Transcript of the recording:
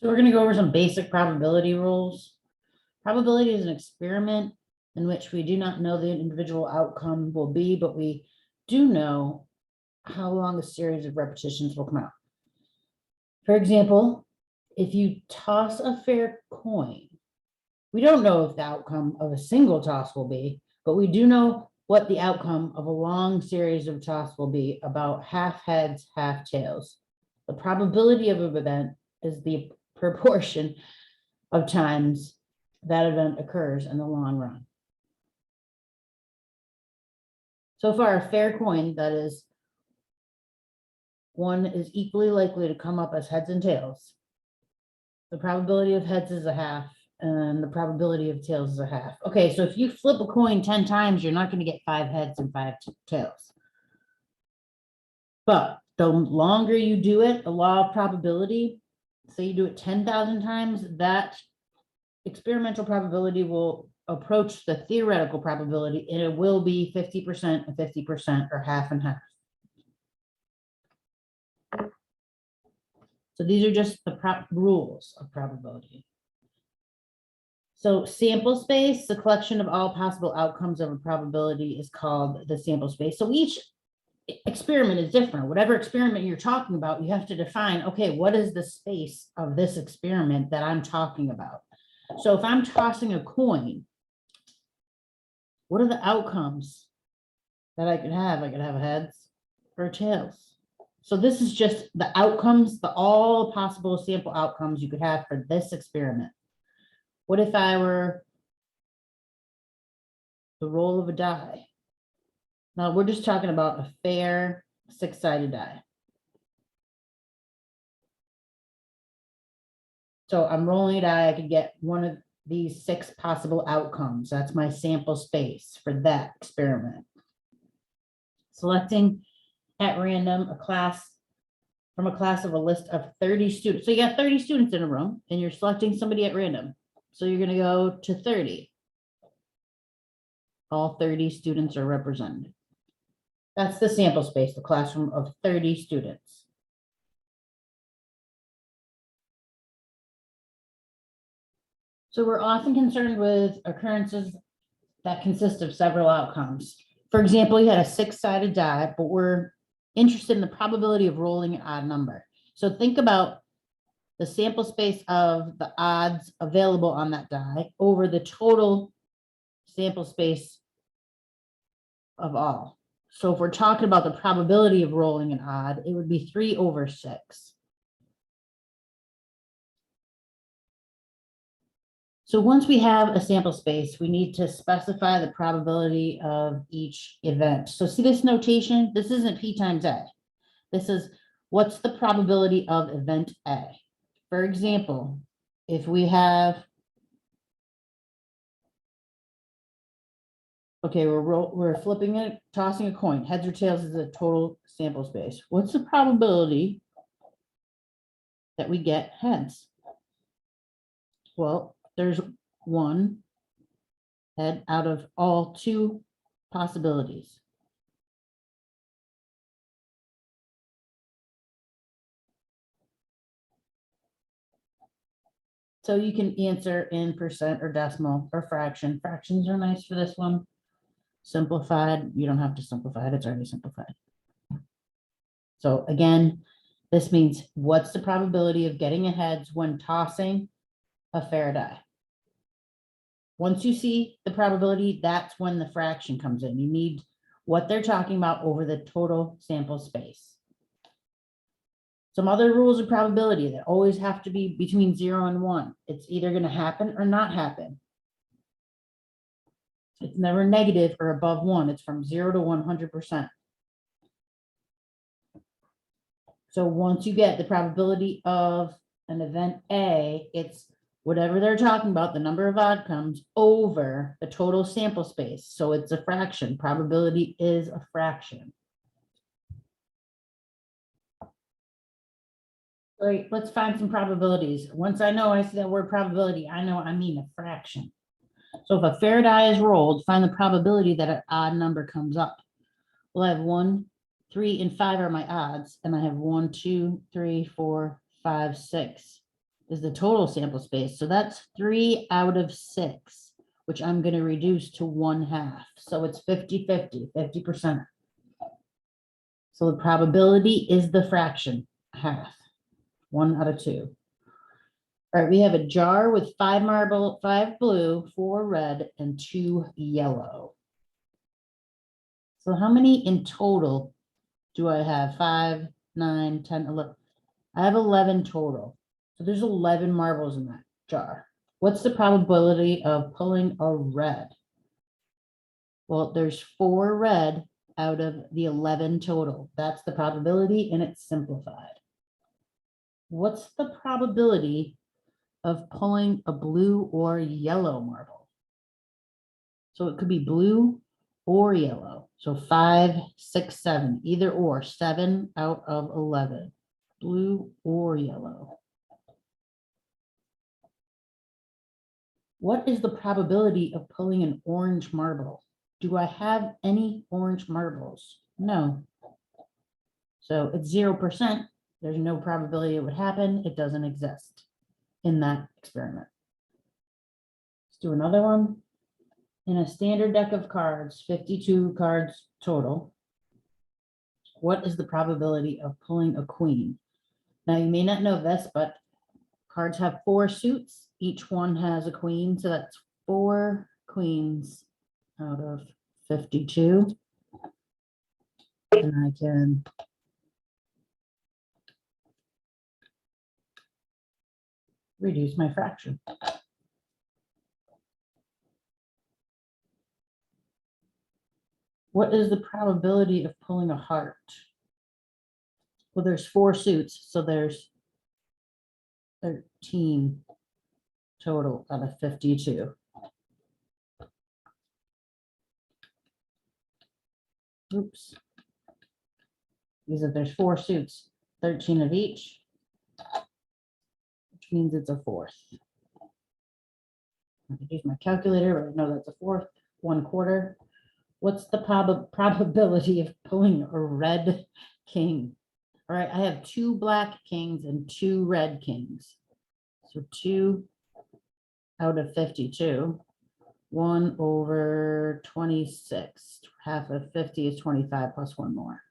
So we're going to go over some basic probability rules. Probability is an experiment in which we do not know the individual outcome will be, but we do know how long a series of repetitions will come out. For example, if you toss a fair coin, we don't know if the outcome of a single toss will be, but we do know what the outcome of a long series of toss will be, about half heads, half tails. The probability of an event is the proportion of times that event occurs in the long run. So far, a fair coin, that is, one is equally likely to come up as heads and tails. The probability of heads is a half, and the probability of tails is a half. Okay, so if you flip a coin 10 times, you're not going to get 5 heads and 5 tails. But the longer you do it, the law of probability, say you do it 10,000 times, that experimental probability will approach the theoretical probability, and it will be 50% and 50%, or half and half. So these are just the rules of probability. So sample space, the collection of all possible outcomes of a probability, is called the sample space. So each experiment is different. Whatever experiment you're talking about, you have to define, okay, what is the space of this experiment that I'm talking about? So if I'm tossing a coin, what are the outcomes that I could have? I could have heads or tails. So this is just the outcomes, all possible sample outcomes you could have for this experiment. What if I were the roll of a die? Now we're just talking about a fair 6-sided die. So I'm rolling a die, I could get one of these 6 possible outcomes. That's my sample space for that experiment. Selecting at random from a class of a list of 30 students. So you got 30 students in a room and you're selecting somebody at random. So you're going to go to 30. All 30 students are represented. That's the sample space, the classroom of 30 students. So we're often concerned with occurrences that consist of several outcomes. For example, you had a 6-sided die, but we're interested in the probability of rolling an odd number. So think about the sample space of the odds available on that die over the total sample space of all. So if we're talking about the probability of rolling an odd, it would be 3/6. So once we have a sample space, we need to specify the probability of each event. So see this notation? This isn't P times A. This is what's the probability of event A. For example, if we have, okay, we're flipping it, tossing a coin, heads or tails is the total sample space. What's the probability that we get heads? Well, there's 1 head out of all 2 possibilities. So you can answer in percent or decimal or fraction. Fractions are nice for this one. Simplified, you don't have to simplify it, it's already simplified. So again, this means what's the probability of getting a heads when tossing a fair die? Once you see the probability, that's when the fraction comes in. You need what they're talking about over the total sample space. Some other rules of probability that always have to be between 0 and 1. It's either going to happen or not happen. It's never negative or above 1. It's from 0 to 100%. So once you get the probability of an event A, it's whatever they're talking about, the number of outcomes over the total sample space. So it's a fraction. Probability is a fraction. Great, let's find some probabilities. Once I know I see that word probability, I know I mean a fraction. So if a fair die is rolled, find the probability that an odd number comes up. Well, I have 1, 3, and 5 are my odds, and I have 1, 2, 3, 4, 5, 6 is the total sample space. So that's 3 out of 6, which I'm going to reduce to 1/2. So it's 50-50, 50%. So the probability is the fraction, half, 1 out of 2. All right, we have a jar with 5 marble, 5 blue, 4 red, and 2 yellow. So how many in total do I have? 5, 9, 10, 11. I have 11 total. So there's 11 marbles in that jar. What's the probability of pulling a red? Well, there's 4 red out of the 11 total. That's the probability, and it's simplified. What's the probability of pulling a blue or yellow marble? So it could be blue or yellow. So 5, 6, 7, either or, 7 out of 11, blue or yellow. What is the probability of pulling an orange marble? Do I have any orange marbles? No. So it's 0%. There's no probability it would happen. It doesn't exist in that experiment. Let's do another one. In a standard deck of cards, 52 cards total, what is the probability of pulling a queen? Now, you may not know this, but cards have 4 suits. Each one has a queen, so that's 4 queens out of 52. And I can reduce my fraction. What is the probability of pulling a heart? Well, there's 4 suits, so there's 13 total out of 52. Oops. Because if there's 4 suits, 13 of each, which means it's a 4th. I could use my calculator, but I know that's a 4th, 1/4. What's the probability of pulling a red king? All right, I have 2 black kings and 2 red kings. So 2 out of 52, 1/26. Half of 50 is 25 plus 1 more.